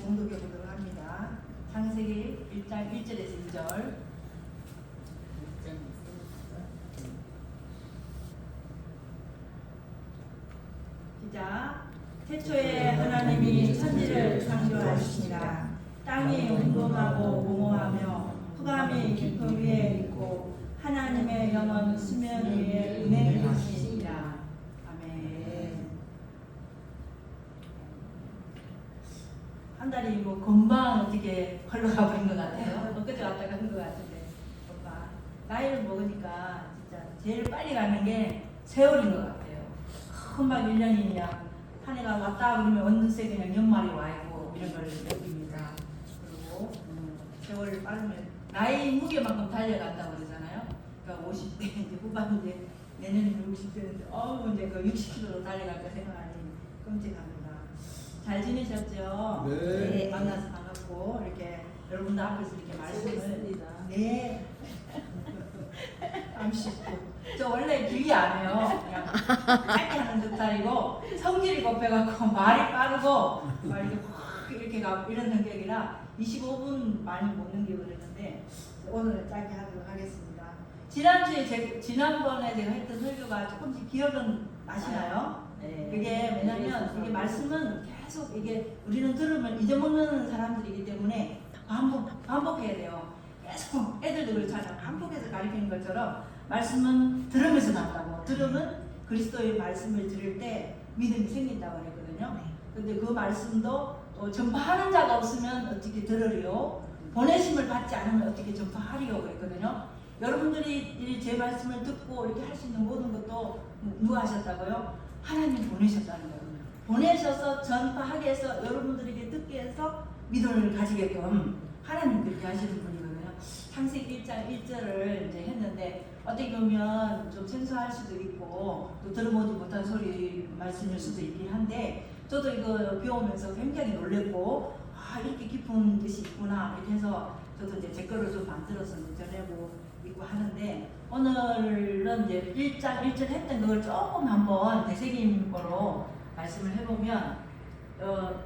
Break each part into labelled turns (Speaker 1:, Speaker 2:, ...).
Speaker 1: 봉독해 보도록 합니다. 창세기 1장 1절에서 2절. 시작. 태초에 하나님이 천지를 창조하시니라. 땅이 운동하고 공허하며 흑암이 깊음 위에 있고 하나님의 영은 수면 위에 운행하시니라. 아멘. 한 달이 뭐 금방 어떻게 흘러가고 있는 것 같아요. 엊그제 왔다가 한 것 같은데, 오빠 나이를 먹으니까 진짜 제일 빨리 가는 게 세월인 것 같아요. 금방 1년이냐 한 해가 왔다 그러면 어느새 그냥 연말이 와 있고 이런 걸 느낍니다. 그리고 세월 빠르면 나이 무게만큼 달려간다고 그러잖아요. 그러니까 50대 이제 후반 이제 내년이면 60대인데 이제 그 60km로 달려갈까 생각하니 끔찍합니다. 잘 지내셨죠?
Speaker 2: 네.
Speaker 1: 만나서 반갑고 이렇게 여러분들 앞에서 이렇게 말씀을 네. 저 원래 길게 안 해요. 그냥 짧게 하는 듯하이고 성질이 급해갖고 말이 빠르고 막 이렇게 가고 이런 성격이라 25분 많이 못 넘기고 그랬는데 오늘은 짧게 하도록 하겠습니다. 지난번에 제가 했던 설교가 조금씩 기억은 나시나요?
Speaker 3: 네.
Speaker 1: 그게 왜냐면 이게 말씀은 계속 이게 우리는 들으면 잊어먹는 사람들이기 때문에 반복해야 돼요. 계속 애들도 그렇잖아요. 반복해서 가르치는 것처럼 말씀은 들으면서 난다고. 들으면 그리스도의 말씀을 들을 때 믿음이 생긴다고 그랬거든요. 근데 그 말씀도 전파하는 자가 없으면 어떻게 들으리요? 보내심을 받지 않으면 어떻게 전파하리요? 그랬거든요. 여러분들이 제 말씀을 듣고 이렇게 할 수 있는 모든 것도 누가 하셨다고요? 하나님 보내셨다는 거예요. 보내셔서 전파하게 해서 여러분들에게 듣게 해서 믿음을 가지게끔 하나님 그렇게 하시는 분이거든요. 창세기 1장 1절을 이제 했는데 어떻게 보면 좀 생소할 수도 있고 또 들어보지 못한 소리 말씀일 수도 있긴 한데 저도 이거 배우면서 굉장히 놀랬고 이렇게 깊은 뜻이 있구나 이렇게 해서 저도 이제 제 거를 좀 만들어서 전해보고 있고 하는데 오늘은 이제 1장 1절 했던 그걸 조금 한번 되새김 거로 말씀을 해보면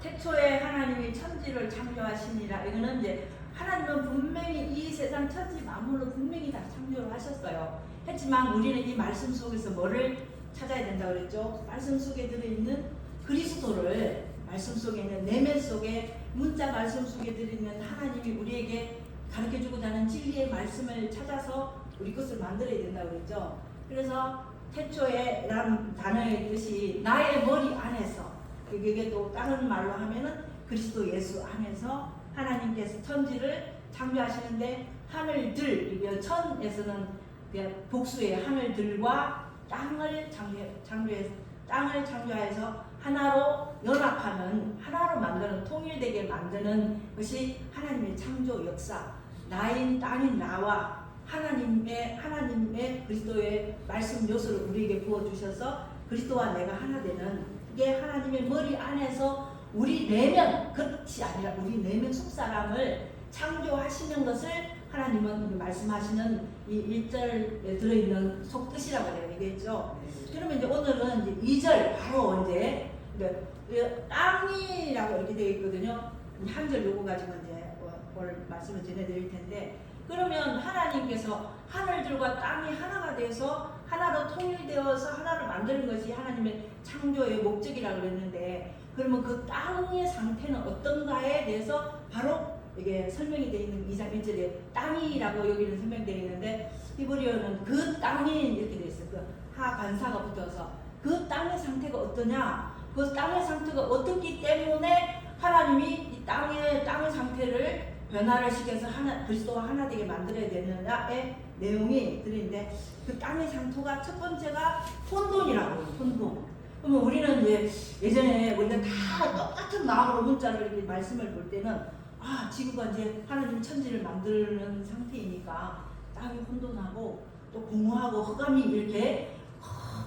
Speaker 1: 태초에 하나님이 천지를 창조하시니라. 이거는 이제 하나님은 분명히 이 세상 천지 만물을 분명히 다 창조를 하셨어요. 했지만 우리는 이 말씀 속에서 뭐를 찾아야 된다고 그랬죠? 말씀 속에 들어있는 그리스도를, 말씀 속에 있는 내면 속에 문자 말씀 속에 들어있는 하나님이 우리에게 가르쳐주고자 하는 진리의 말씀을 찾아서 우리 것을 만들어야 된다고 그랬죠? 그래서 태초에 라는 단어의 뜻이 나의 머리 안에서, 이게 또 다른 말로 하면은 그리스도 예수 안에서 하나님께서 천지를 창조하시는데 하늘들, 이게 천에서는 복수의 하늘들과 땅을 창조해서 하나로 연합하는, 하나로 만드는, 통일되게 만드는 것이 하나님의 창조 역사. 나인 땅인 나와 하나님의 그리스도의 말씀 요소를 우리에게 부어주셔서 그리스도와 내가 하나 되는, 이게 하나님의 머리 안에서 우리 내면, 끝이 아니라 우리 내면 속사람을 창조하시는 것을 하나님은 말씀하시는 이 1절에 들어있는 속뜻이라고 얘기했죠. 그러면 이제 오늘은 이제 2절 바로 이제 땅이라고 이렇게 되어 있거든요. 한 절 요거 가지고 이제 오늘 말씀을 전해드릴 텐데, 그러면 하나님께서 하늘들과 땅이 하나가 돼서 하나로 통일되어서 하나를 만드는 것이 하나님의 창조의 목적이라고 그랬는데, 그러면 그 땅의 상태는 어떤가에 대해서 바로 이게 설명이 되어 있는 2장 1절에 땅이라고 여기는 설명되어 있는데, 히브리어는 그 땅이 이렇게 되어 있어요. 그 하관사가 붙어서 그 땅의 상태가 어떠냐, 그 땅의 상태가 어떻기 때문에 하나님이 이 땅의 상태를 변화를 시켜서 그리스도와 하나 되게 만들어야 되느냐의 내용이 들어있는데, 그 땅의 상태가 첫 번째가 혼돈이라고 해요. 혼돈. 그러면 우리는 이제 예전에 우리가 다 똑같은 마음으로 문자를 이렇게 말씀을 볼 때는 지구가 이제 하나님 천지를 만드는 상태이니까 땅이 혼돈하고 또 공허하고 흑암이 이렇게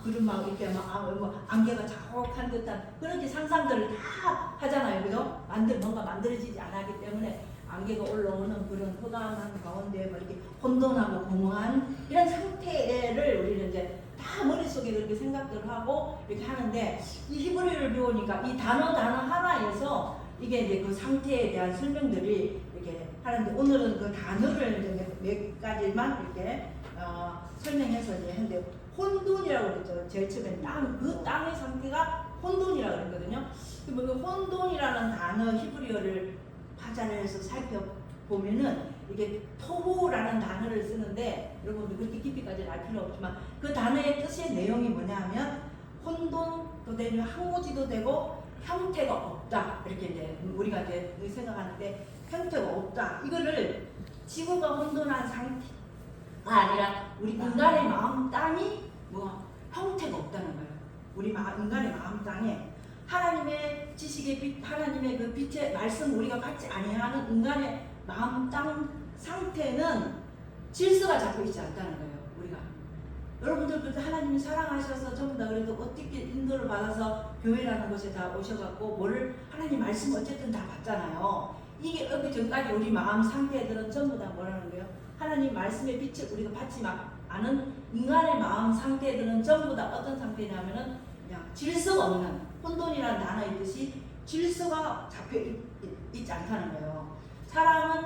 Speaker 1: 그런 막 이렇게 뭐 안개가 자욱한 듯한 그렇게 상상들을 다 하잖아요. 그죠? 뭔가 만들어지지 않았기 때문에 안개가 올라오는 그런 흑암한 가운데 뭐 이렇게 혼돈하고 공허한 이런 상태를 우리는 이제 다 머릿속에 그렇게 생각들을 하고 이렇게 하는데, 이 히브리어를 배우니까 이 단어 하나에서 이게 이제 그 상태에 대한 설명들이 이렇게 하는데 오늘은 그 단어를 이제 몇 가지만 이렇게 설명해서 이제 했는데 혼돈이라고 그랬죠. 제일 처음에 그 땅의 상태가 혼돈이라고 그랬거든요. 그 혼돈이라는 단어 히브리어를 파자를 해서 살펴보면은 이게 토후라는 단어를 쓰는데 여러분들 그렇게 깊이까지는 알 필요 없지만 그 단어의 뜻의 내용이 뭐냐면 혼돈도 되고 항오지도 되고 형태가 없다 이렇게 이제 우리가 이제 생각하는데 형태가 없다 이거를 지구가 혼돈한 상태가 아니라 우리 인간의 마음 땅이 뭐 형태가 없다는 거예요. 우리 인간의 마음 땅에 하나님의 지식의 빛, 하나님의 그 빛의 말씀 우리가 받지 아니하는 인간의 마음 땅 상태는 질서가 잡혀 있지 않다는 거예요. 우리가 여러분들 그때 하나님이 사랑하셔서 전부 다 그래도 어떻게 인도를 받아서 교회라는 곳에 다 오셔갖고 뭐를 하나님 말씀 어쨌든 다 받잖아요. 이게 여기 전까지 우리 마음 상태들은 전부 다 뭐라는 거예요? 하나님 말씀의 빛을 우리가 받지 않은 인간의 마음 상태들은 전부 다 어떤 상태냐면은 그냥 질서가 없는 혼돈이라는 단어의 뜻이 질서가 잡혀 있지 않다는 거예요. 사람은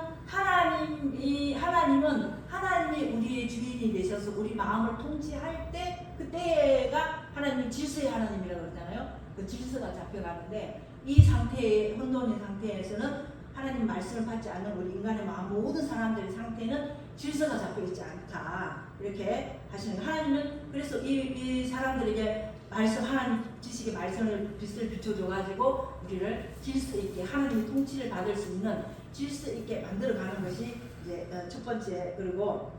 Speaker 1: 하나님은 하나님이 우리의 주인이 되셔서 우리 마음을 통치할 때 그때가 하나님 질서의 하나님이라고 그러잖아요. 그 질서가 잡혀가는데 이 상태의 혼돈의 상태에서는 하나님 말씀을 받지 않는 우리 인간의 마음 모든 사람들의 상태는 질서가 잡혀 있지 않다 이렇게 하시는 거예요. 하나님은 그래서 이 사람들에게 말씀 하나님 지식의 말씀을 빛을 비춰줘가지고 우리를 질서 있게 하나님의 통치를 받을 수 있는 질서 있게 만들어가는 것이 이제 첫 번째. 그리고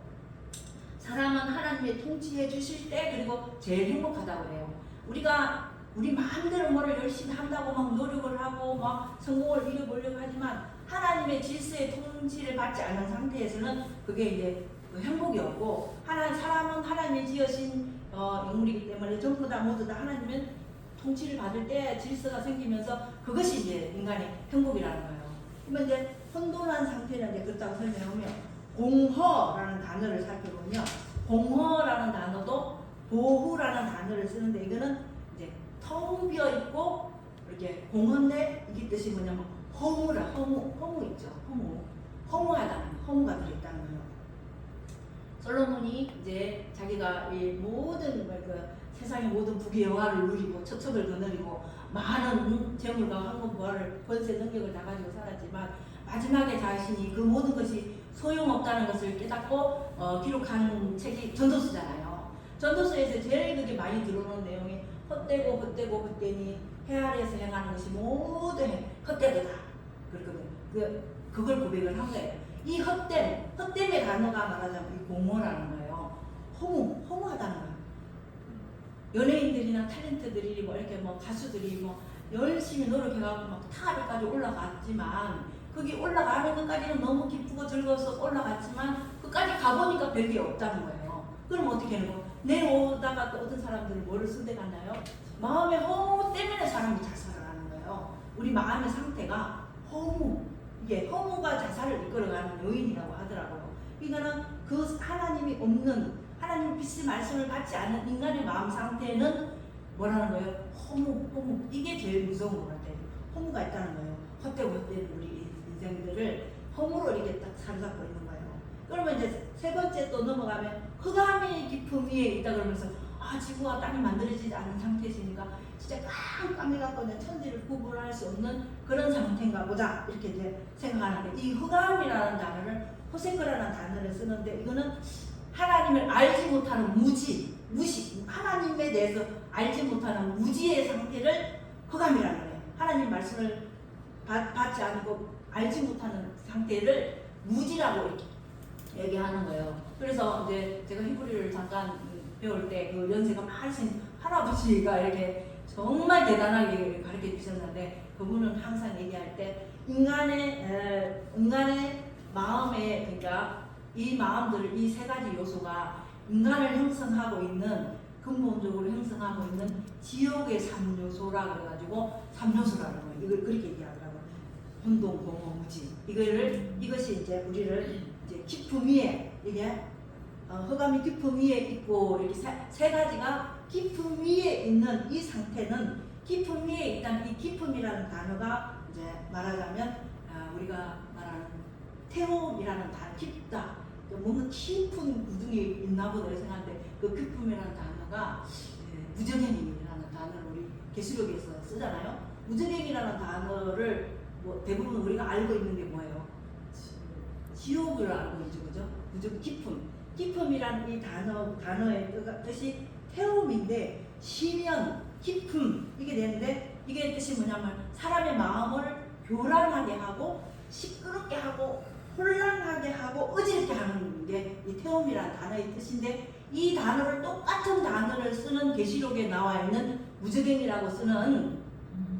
Speaker 1: 사람은 하나님의 통치해 주실 때 그리고 제일 행복하다고 그래요. 우리가 우리 마음대로 뭐를 열심히 한다고 막 노력을 하고 막 성공을 이뤄보려고 하지만 하나님의 질서의 통치를 받지 않은 상태에서는 그게 이제 행복이 없고 사람은 하나님이 지으신 영물이기 때문에 전부 다 모두 다 하나님은 통치를 받을 때 질서가 생기면서 그것이 이제 인간의 행복이라는 거예요. 그러면 이제 혼돈한 상태는 이제 그렇다고 설명하면 공허라는 단어를 살펴보면 공허라는 단어도 보후라는 단어를 쓰는데 이거는 이제 텅 비어 있고 이렇게 공허인데 이게 뜻이 뭐냐면 허무 있죠. 허무가 들어있다는 거예요. 솔로몬이 이제 자기가 이 모든 세상의 모든 부귀 영화를 누리고 척척을 거느리고 많은 재물과 황금 부하를 권세 능력을 다 가지고 살았지만 마지막에 자신이 그 모든 것이 소용없다는 것을 깨닫고 기록한 책이 전도서잖아요. 전도서에서 제일 그게 많이 들어오는 내용이 헛되니 해 아래에서 행하는 것이 모두 헛되도다. 그렇거든. 그걸 고백을 한 거예요. 이 헛됨의 단어가 말하자면 이 공허라는 거예요. 허무하다는 거예요. 연예인들이나 탤런트들이 뭐 이렇게 뭐 가수들이 뭐 열심히 노력해가지고 막 탑에까지 올라갔지만 거기 올라가는 것까지는 너무 기쁘고 즐거워서 올라갔지만 끝까지 가보니까 별게 없다는 거예요. 그럼 어떻게 하는 거? 내려오다가 또 어떤 사람들은 뭐를 선택하나요? 마음의 허무 때문에 사람이 자살을 하는 거예요. 우리 마음의 상태가 이게 허무가 자살을 이끌어가는 요인이라고 하더라고요. 이거는 그 하나님이 없는 하나님 빛의 말씀을 받지 않는 인간의 마음 상태는 뭐라는 거예요? 허무. 이게 제일 무서운 것 같아요. 허무가 있다는 거예요. 헛되고 우리 인생들을 허무로 이렇게 딱 사로잡고 있는 거예요. 그러면 이제 세 번째 또 넘어가면 흑암의 깊음 위에 있다 그러면서 지구가 땅이 만들어지지 않은 상태시니까 진짜 깜깜해갖고 천지를 구분할 수 없는 그런 상태인가 보다 이렇게 이제 생각하는데 이 흑암이라는 단어를 호세크라는 단어를 쓰는데 이거는 하나님을 알지 못하는 무시 하나님에 대해서 알지 못하는 무지의 상태를 흑암이라는 거예요. 하나님 말씀을 받지 않고 알지 못하는 상태를 무지라고 이렇게 얘기하는 거예요. 그래서 이제 제가 히브리를 잠깐 배울 때 그 연세가 많으신 할아버지가 이렇게 정말 대단하게 가르쳐 주셨는데 그분은 항상 얘기할 때 인간의 마음에 그러니까 이 마음들을 이 세 가지 요소가 인간을 형성하고 있는 근본적으로 형성하고 있는 지옥의 3요소라 그래가지고 3요소라는 거예요. 이걸 그렇게 얘기하더라고요. 혼돈, 공허, 무지. 이것이 이제 우리를 이제 깊음 위에 이게 흑암이 깊음 위에 있고 이렇게 세 가지가 깊음 위에 있는 이 상태는 기품이 일단 이 기품이라는 단어가 이제 말하자면 우리가 말하는 태움이라는 단어, 깊다, 뭔가 깊은 구둥이 있나 보다 생각하는데 그 기품이라는 단어가 무저갱이라는 단어를 우리 계시록에서 쓰잖아요. 무저갱이라는 단어를 뭐 대부분 우리가 알고 있는 게 뭐예요? 지옥을 알고 있죠, 그죠? 무조건 깊음이라는 이 단어의 뜻이 태움인데 시면, 깊음 이게 되는데 이게 뜻이 뭐냐면 사람의 마음을 교란하게 하고 시끄럽게 하고 혼란하게 하고 어지럽게 하는 게 이 태움이라는 단어의 뜻인데 이 단어를 똑같은 단어를 쓰는 계시록에 나와 있는 무저갱이라고 쓰는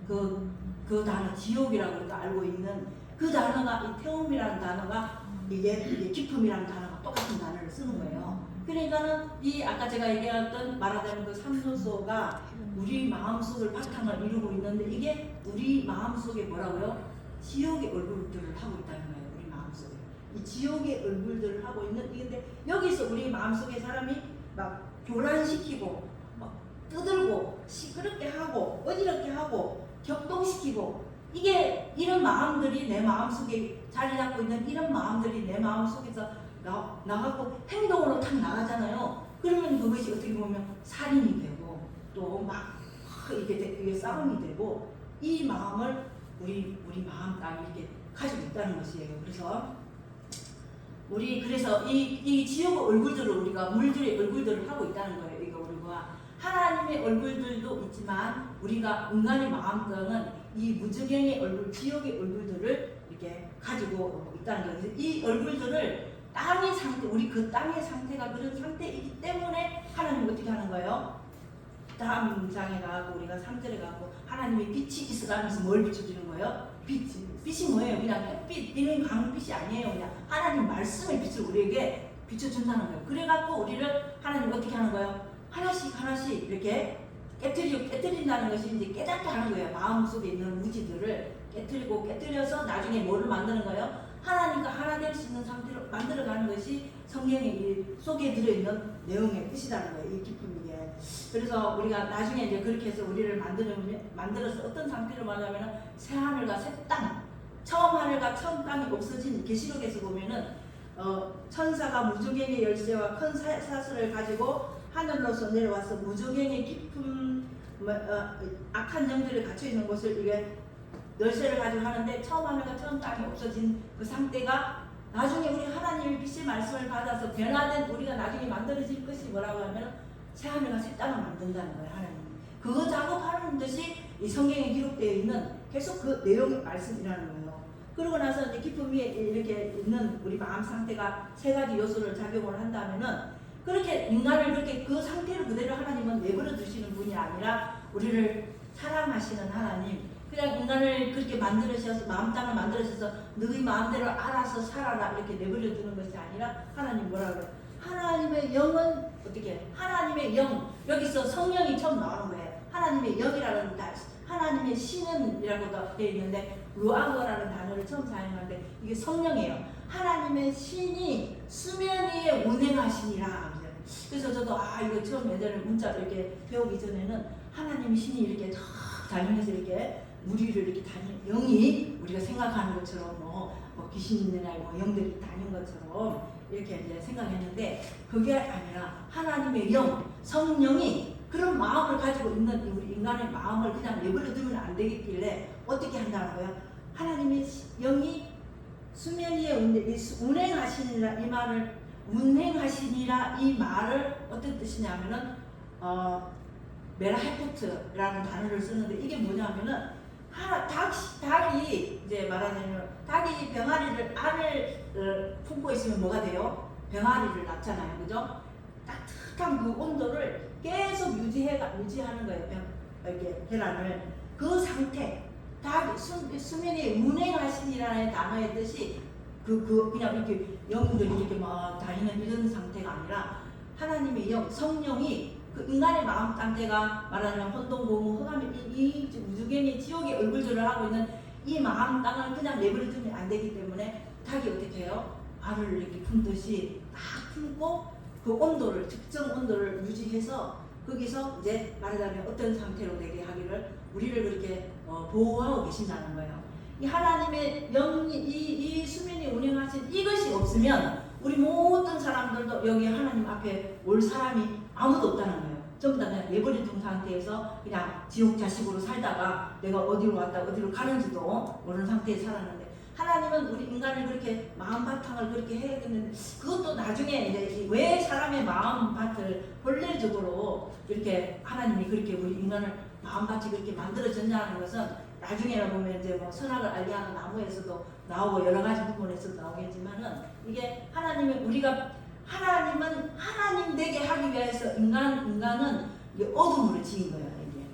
Speaker 1: 그 단어 지옥이라고 알고 있는 그 단어가 이 태움이라는 단어가 이게 기쁨이라는 단어가 똑같은 단어를 쓰는 거예요. 그러니까는 이 아까 제가 얘기했던 말하자면 그 삼요소가 우리 마음속을 바탕을 이루고 있는데 이게 우리 마음속에 뭐라고요? 지옥의 얼굴들을 하고 있다는 거예요. 우리 마음속에 이 지옥의 얼굴들을 하고 있는 이건데 여기서 우리 마음속에 사람이 막 교란시키고 막 떠들고 시끄럽게 하고 어지럽게 하고 격동시키고 이게 이런 마음들이 내 마음속에 자리 잡고 있는 이런 마음들이 내 마음속에서 나가고 행동으로 탁 나가잖아요. 그러면 그것이 어떻게 보면 살인이 되고 또 막 이게 싸움이 되고 이 마음을 우리 마음 딱 이렇게 가지고 있다는 것이에요. 그래서 이 지옥의 얼굴들을 우리가 물들의 얼굴들을 하고 있다는 거예요. 이거 우리가 하나님의 얼굴들도 있지만 우리가 인간의 마음과는 이 무저갱의 얼굴, 지옥의 얼굴들을 이렇게 가지고 있다는 거예요. 이 얼굴들을 땅의 상태, 우리 그 땅의 상태가 그런 상태이기 때문에 하나님 어떻게 하는 거예요? 다음 장에 가고 우리가 3절에 가고 하나님의 빛이 있어가면서 뭘 비춰주는 거예요? 빛이 뭐예요? 그냥 햇빛, 비는 강빛이 아니에요. 그냥 하나님 말씀의 빛을 우리에게 비춰준다는 거예요. 그래갖고 우리를 하나님 어떻게 하는 거예요? 하나씩 이렇게 깨뜨린다는 것이 이제 깨닫게 하는 거예요. 마음속에 있는 무지들을 깨뜨려서 나중에 뭐를 만드는 거예요? 하나님과 하나 될 수 있는 상태로 만들어가는 것이 성경의 속에 들어있는 내용의 뜻이라는 거예요. 이 기쁨이. 그래서 우리가 나중에 이제 그렇게 해서 우리를 만들어서 어떤 상태로 말하면 새 하늘과 새 땅, 처음 하늘과 처음 땅이 없어진 계시록에서 보면은 천사가 무저갱의 열쇠와 큰 사슬을 가지고 하늘로서 내려와서 무저갱의 깊은 악한 영들이 갇혀 있는 곳을 이게 열쇠를 가지고 하는데 처음 하늘과 처음 땅이 없어진 그 상태가 나중에 우리 하나님의 빛의 말씀을 받아서 변화된 우리가 나중에 만들어질 것이 뭐라고 하면 새 하늘과 새 땅을 만든다는 거예요. 하나님 그거 작업하는 듯이 이 성경에 기록되어 있는 계속 그 내용의 말씀이라는 거예요. 그러고 나서 이제 기쁨이 이렇게 있는 우리 마음 상태가 세 가지 요소를 작용을 한다면은 그렇게 인간을 그렇게 그 상태로 그대로 하나님은 내버려 두시는 분이 아니라 우리를 사랑하시는 하나님, 그냥 인간을 그렇게 만들으셔서 마음 땅을 만들으셔서 너희 마음대로 알아서 살아라 이렇게 내버려 두는 것이 아니라 하나님 뭐라 그래요? 하나님의 영은 어떻게? 하나님의 영, 여기서 성령이 처음 나오는 거예요. 하나님의 영이라는 단어, 하나님의 신은이라고도 되어 있는데 루아거라는 단어를 처음 사용하는데 이게 성령이에요. 하나님의 신이 수면 위에 운행하시니라. 그래서 저도 이거 처음 예전에 문자 이렇게 배우기 전에는 하나님의 신이 이렇게 탁 다니면서 이렇게 무리를 이렇게 다니는 영이 우리가 생각하는 것처럼 뭐 귀신이나 뭐 영들이 다니는 것처럼 이렇게 이제 생각했는데 그게 아니라 하나님의 영, 성령이 그런 마음을 가지고 있는 우리 인간의 마음을 그냥 내버려 두면 안 되겠길래 어떻게 한다는 거예요? 하나님의 영이 수면 위에 운행하시니라 이 말을 운행하시니라 이 말을 어떤 뜻이냐면은 메라헤프트라는 단어를 쓰는데 이게 뭐냐면은 닭이 이제 말하자면 닭이 병아리를 알을 품고 있으면 뭐가 돼요? 병아리를 낳잖아요, 그죠? 따뜻한 그 온도를 계속 유지하는 거예요. 이렇게 계란을 그 상태 닭이 수면에 운행하시니라는 단어의 뜻이 그냥 이렇게 영들이 이렇게 막 다니는 이런 상태가 아니라 하나님의 영, 성령이 그 인간의 마음 상태가 말하자면 혼돈고무 흑암이 이 무저갱이 지옥의 얼굴들을 하고 있는 이 마음 땅을 그냥 내버려 두면 안 되기 때문에 닭이 어떻게 해요? 알을 이렇게 품듯이 딱 품고 그 온도를 특정 온도를 유지해서 거기서 이제 말하자면 어떤 상태로 되게 하기를 우리를 그렇게 보호하고 계신다는 거예요. 이 하나님의 영이 이 수면이 운행하신 이것이 없으면 우리 모든 사람들도 여기 하나님 앞에 올 사람이 아무도 없다는 거예요. 전부 다 그냥 내버려둔 상태에서 그냥 지옥 자식으로 살다가 내가 어디로 왔다 어디로 가는지도 모르는 상태에 살았는데, 하나님은 우리 인간을 그렇게 마음바탕을 그렇게 해야겠는데, 그것도 나중에 이제 왜 사람의 마음밭을 본래적으로 이렇게 하나님이 그렇게 우리 인간을 마음밭이 그렇게 만들어졌냐는 것은 나중에 보면 이제 뭐 선악을 알게 하는 나무에서도 나오고 여러 가지 부분에서도 나오겠지만은, 이게 하나님의 하나님은 하나님 되게 하기 위해서 인간은 어둠으로 지은 거예요. 이게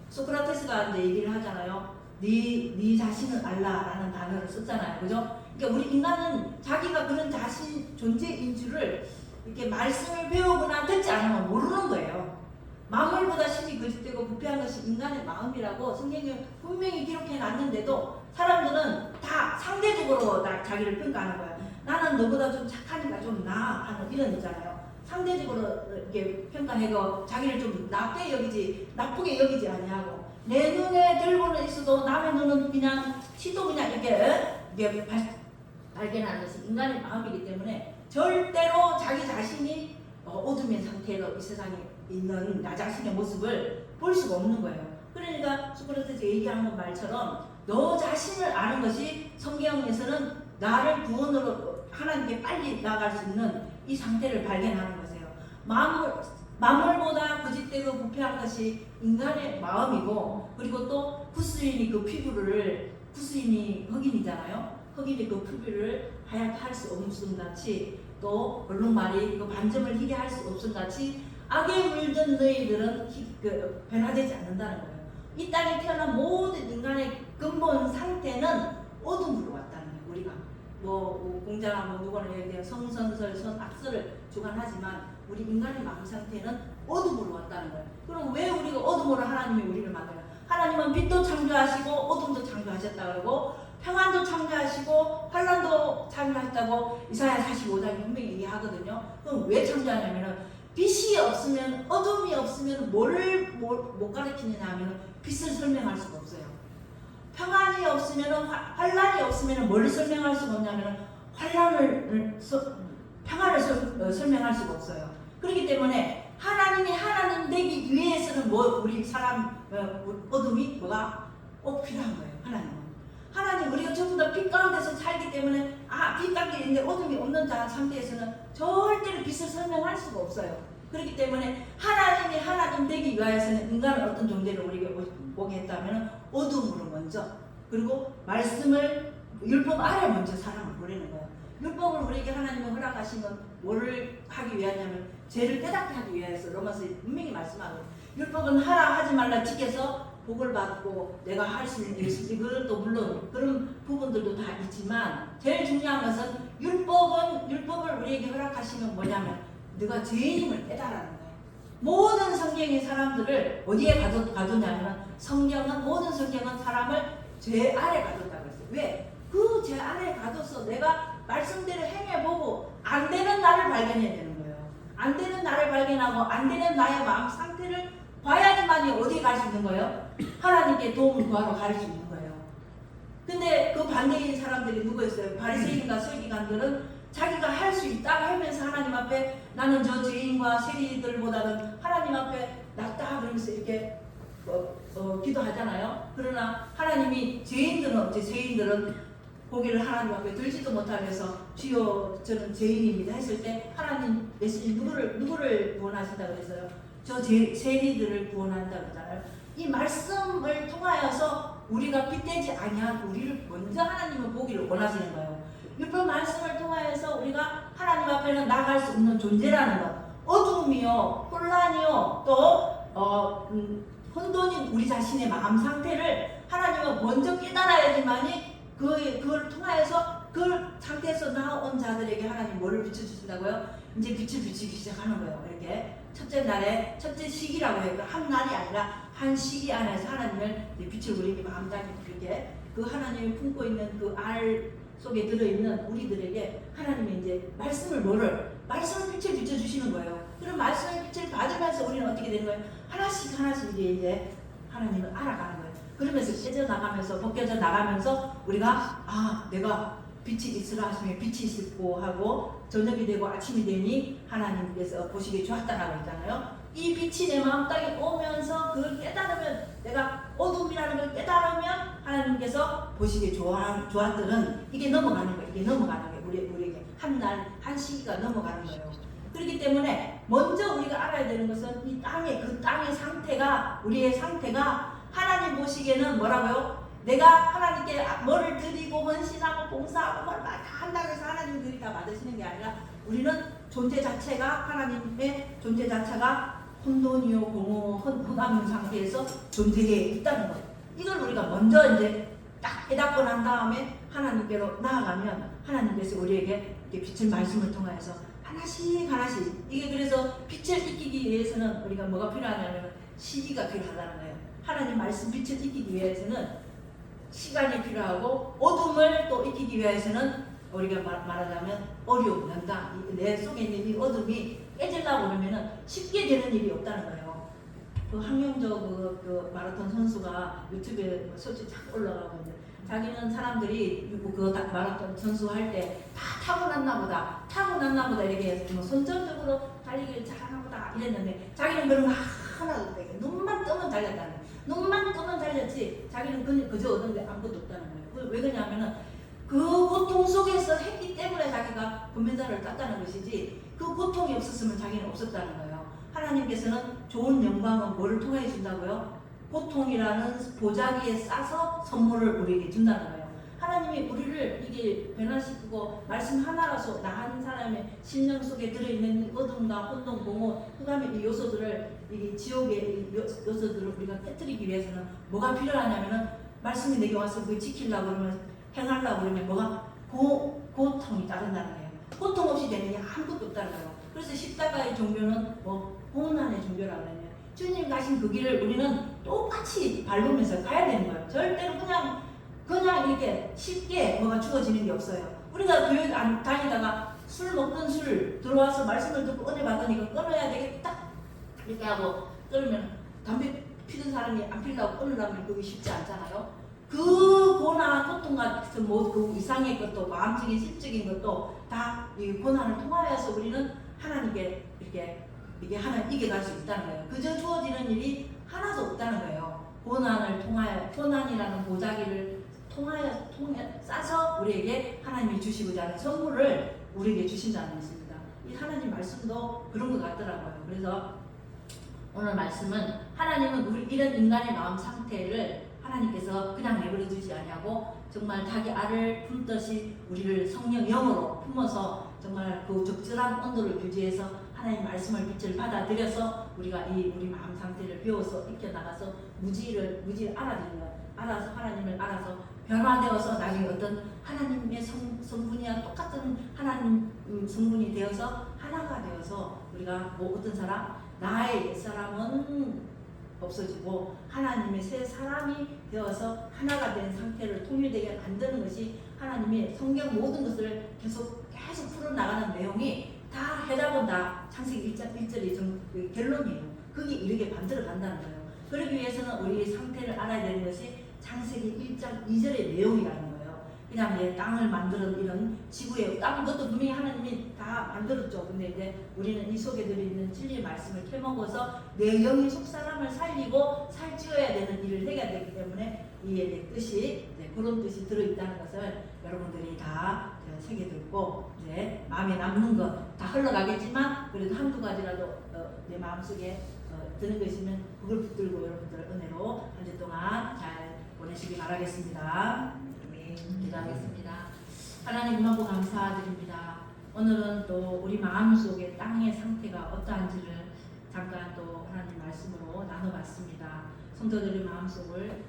Speaker 1: 소크라테스가 이제 얘기를 하잖아요. 네 자신을 알라라는 단어를 썼잖아요. 그죠? 그러니까 우리 인간은 자기가 그런 자신 존재인 줄을 이렇게 말씀을 배우거나 듣지 않으면 모르는 거예요. 만물보다 신이 거짓되고 부패한 것이 인간의 마음이라고 성경에 분명히 기록해 놨는데도 사람들은 다 상대적으로 자기를 평가하는 거예요. 나는 너보다 좀 착하니까 좀 나아 하는 이런 거잖아요. 상대적으로 이렇게 평가해도 자기를 좀 나쁘게 여기지 아니하고, 내 눈에 들고는 있어도 남의 눈은 그냥 티도 그냥 이렇게 발견하는 것이 인간의 마음이기 때문에 절대로 자기 자신이 어둠의 상태로 이 세상에 있는 나 자신의 모습을 볼 수가 없는 거예요. 그러니까 소크라테스 얘기하는 말처럼 너 자신을 아는 것이 성경에서는 나를 구원으로 하나님께 빨리 나아갈 수 있는 이 상태를 발견하는 것이에요. 만물보다 거짓되고 부패한 것이 인간의 마음이고, 그리고 또 구스인이 그 피부를, 구스인이 흑인이잖아요. 흑인이 그 피부를 하얗게 할 수 없음 같이, 또 얼룩말이 그 반점을 희게 할 수 없음 같이 악에 물든 너희들은 변화되지 않는다는 거예요. 이 땅에 태어난 모든 인간의 근본 상태는 어둠으로 왔다는 거예요. 우리가 공자나 누구나 예를 들어 성선설, 선악설을 주관하지만 우리 인간의 마음 상태는 어둠으로 왔다는 거예요. 그럼 왜 우리가 어둠으로 하나님이 우리를 만들어요? 하나님은 빛도 창조하시고 어둠도 창조하셨다 그러고 평안도 창조하시고 환란도 창조하셨다고 이사야 45장에 분명히 얘기하거든요. 그럼 왜 창조하냐면은 빛이 없으면, 어둠이 없으면 뭐를 못 가르치느냐 하면 빛을 설명할 수가 없어요. 평안이 없으면, 환란이 없으면 뭘 설명할 수가 없냐면 평안을 설명할 수가 없어요. 그렇기 때문에 하나님이 하나님 되기 위해서는 우리 사람 어둠이 꼭 필요한 거예요. 하나님 우리가 전부 다 빛 가운데서 살기 때문에 빛 가운데 있는데 어둠이 없는 상태에서는 절대로 빛을 설명할 수가 없어요. 그렇기 때문에 하나님이 하나님 되기 위해서는 인간은 어떤 존재를 우리가 보게 했다면 어둠으로 먼저, 그리고 말씀을 율법 아래 먼저 사람을 보내는 거예요. 율법을 우리에게 하나님은 허락하신 건 뭐를 하기 위하냐면 죄를 깨닫게 하기 위해서 로마서에 분명히 말씀하거든요. 율법은 하라 하지 말라 지켜서 복을 받고 내가 할 수 있는 것이지, 그것도 물론 그런 부분들도 다 있지만 제일 중요한 것은 율법을 우리에게 허락하신 건 뭐냐면 네가 죄인임을 깨달아라는 거예요. 모든 성경의 사람들을 어디에 가두냐면 모든 성경은 사람을 죄 아래 가뒀다고 했어요. 왜? 그 죄 아래 가둬서 내가 말씀대로 행해보고 안 되는 나를 발견해야 되는 거예요. 안 되는 나를 발견하고 안 되는 나의 마음 상태를 봐야지만이 어디에 갈 수 있는 거예요? 하나님께 도움을 구하러 갈 수 있는 거예요. 근데 그 반대인 사람들이 누구였어요? 바리새인과 서기관들은 자기가 할 수 있다고 하면서 하나님 앞에 나는 저 죄인과 세리들보다는 하나님 앞에 낫다 그러면서 이렇게 기도하잖아요. 그러나 하나님이 죄인들은 고개를 하나님 앞에 들지도 못하면서 주여 저는 죄인입니다 했을 때 하나님 예수님 누구를 구원하신다고 그랬어요? 저 세리들을 구원한다고 그러잖아요. 이 말씀을 통하여서 우리가 빗대지 아니한 우리를 먼저 하나님은 보기를 원하시는 거예요. 율법 말씀을 통하여서 우리가 하나님 앞에는 나갈 수 없는 존재라는 것, 어둠이요, 혼란이요, 또 혼돈인 우리 자신의 마음 상태를 하나님은 먼저 깨달아야지만이 그걸 통하여서 그 상태에서 나온 자들에게 하나님 뭐를 비춰주신다고요? 이제 빛을 비추기 시작하는 거예요. 이렇게 첫째 시기라고 해요. 한 날이 아니라 한 시기 안에서 하나님을 빛을 우리에게 마음당에 그렇게 그 하나님이 품고 있는 그 알 속에 들어있는 우리들에게 하나님이 이제 말씀을 빛을 비춰주시는 거예요. 그럼 말씀의 빛을 받으면서 우리는 어떻게 되는 거예요? 하나씩 이제 하나님을 알아가는 그러면서 깨져 나가면서 벗겨져 나가면서 우리가 내가 빛이 있으라 하시면 빛이 있고 하고 저녁이 되고 아침이 되니 하나님께서 보시기에 좋았다라고 했잖아요. 이 빛이 내 마음 땅에 오면서 그걸 깨달으면 내가 어둠이라는 걸 깨달으면 하나님께서 보시기에 좋았더는 이게 넘어가는 거예요. 이게 넘어가는 거예요. 우리에게 한 날 한 시기가 넘어가는 거예요. 그렇기 때문에 먼저 우리가 알아야 되는 것은 이 땅의 그 땅의 상태가 우리의 상태가 하나님 보시기에는 뭐라고요? 내가 하나님께 뭐를 드리고 헌신하고 봉사하고 뭘 다 한다고 해서 하나님들이 다 받으시는 게 아니라 우리는 존재 자체가 하나님의 존재 자체가 혼돈이요 공허 흑암인 상태에서 존재에 있다는 거예요. 이걸 우리가 먼저 이제 딱 깨닫고 난 다음에 하나님께로 나아가면 하나님께서 우리에게 이렇게 빛을 말씀을 통하여서 하나씩 이게 그래서 빛을 익히기 위해서는 우리가 뭐가 필요하냐면 시기가 필요하다는 거예요. 하나님 말씀 빛을 익히기 위해서는 시간이 필요하고 어둠을 또 익히기 위해서는 우리가 말하자면 어려움, 연단, 내 속에 있는 이 어둠이 깨지려고 그러면은 쉽게 되는 일이 없다는 거예요. 그 황영조 그 마라톤 선수가 유튜브에 소식 쫙 올라가고 있는데 자기는 사람들이 그 마라톤 선수 할 때 다 타고났나 보다 이렇게 뭐 선천적으로 달리기를 잘하나 보다 이랬는데 자기는 그런 거 하나도 없대. 눈만 뜨면 달렸다는 거예요. 눈만 뜨면 달렸지 자기는 그저 얻은 게 아무것도 없다는 거예요. 왜 그러냐면은 그 고통 속에서 했기 때문에 자기가 금메달을 땄다는 것이지 그 고통이 없었으면 자기는 없었다는 거예요. 하나님께서는 좋은 영광은 뭐를 통해 준다고요? 고통이라는 보자기에 싸서 선물을 우리에게 준다는 거예요. 하나님이 우리를 이게 변화시키고 말씀 하나라서 나 한 사람의 심령 속에 들어있는 어둠과 혼돈, 공허, 흑암의 이 요소들을 이 지옥의 이 요소들을 우리가 깨뜨리기 위해서는 뭐가 필요하냐면은 말씀이 내게 와서 그걸 지키려고 그러면 행하려고 그러면 뭐가 고통이 따른다는 거예요. 고통 없이 되는 게 아무것도 없다는 거예요. 그래서 십자가의 종교는 뭐 고난의 종교라고 그러냐. 주님 가신 그 길을 우리는 똑같이 밟으면서 가야 되는 거예요. 절대로 그냥 이렇게 쉽게 뭐가 주어지는 게 없어요. 우리가 교회 다니다가 술 먹던 술 들어와서 말씀을 듣고 은혜 받으니까 끊어야 되겠다 이렇게 하고 끊으면 담배 피는 사람이 안 피려고 끊으려면 그게 쉽지 않잖아요. 그 고난, 고통 같은 그 이상의 것도 마음적인 심적인 것도 다 이 고난을 통하여서 우리는 하나님께 이게 하나 이겨갈 수 있다는 거예요. 그저 주어지는 일이 하나도 없다는 거예요. 고난을 통하여 고난이라는 보자기를 통하여 싸서 우리에게 하나님이 주시고자 하는 선물을 우리에게 주신다는 것입니다. 이 하나님 말씀도 그런 것 같더라고요. 그래서 오늘 말씀은 하나님은 우리 이런 인간의 마음 상태를 하나님께서 그냥 내버려 두지 아니하고 정말 자기 알을 품듯이 우리를 성령 영으로 품어서 정말 그 적절한 온도를 유지해서 하나님 말씀을 빛을 받아들여서 우리가 우리 마음 상태를 배워서 익혀나가서 무지를 알아들는 것, 알아서 하나님을 알아서 변화되어서 나중에 어떤 하나님의 성분이와 똑같은 하나님 성분이 되어서 하나가 되어서 우리가 뭐 어떤 사람 나의 옛사람은 없어지고 하나님의 새 사람이 되어서 하나가 된 상태를 통일되게 만드는 것이 하나님의 성경 모든 것을 계속 풀어나가는 내용이 다 해답은 다 창세기 1절이 결론이에요. 거기 이르게 만들어 간다는 거예요. 그러기 위해서는 우리의 상태를 알아야 되는 것이 창세기 1장 2절의 내용이라는 거예요. 그냥 땅을 만드는 이런 지구에 땅 것도 분명히 하나님이 다 만들었죠. 근데 이제 우리는 이 속에 들어있는 진리의 말씀을 캐먹어서 내 영의 속사람을 살리고 살찌워야 되는 일을 해야 되기 때문에 이 뜻이 그런 뜻이 들어있다는 것을 여러분들이 다 새겨듣고 이제 마음에 남는 것 다 흘러가겠지만 그래도 한두 가지라도 내 마음속에 드는 것이면 그걸 붙들고 여러분들 은혜로 한 주 동안 잘 보내시기 바라겠습니다. 기도하겠습니다. 하나님 고맙고 감사드립니다. 오늘은 또 우리 마음속에 땅의 상태가 어떠한지를 잠깐 또 하나님 말씀으로 나눠봤습니다. 성도들의 마음속을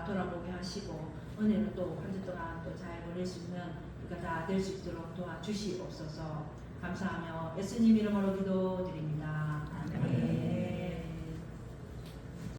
Speaker 1: 돌아보게 하시고 은혜로 또 한 주 동안 또 잘 보낼 수 있는 우리가 다 될 수 있도록 도와주시옵소서. 감사하며 예수님 이름으로 기도드립니다. 아멘.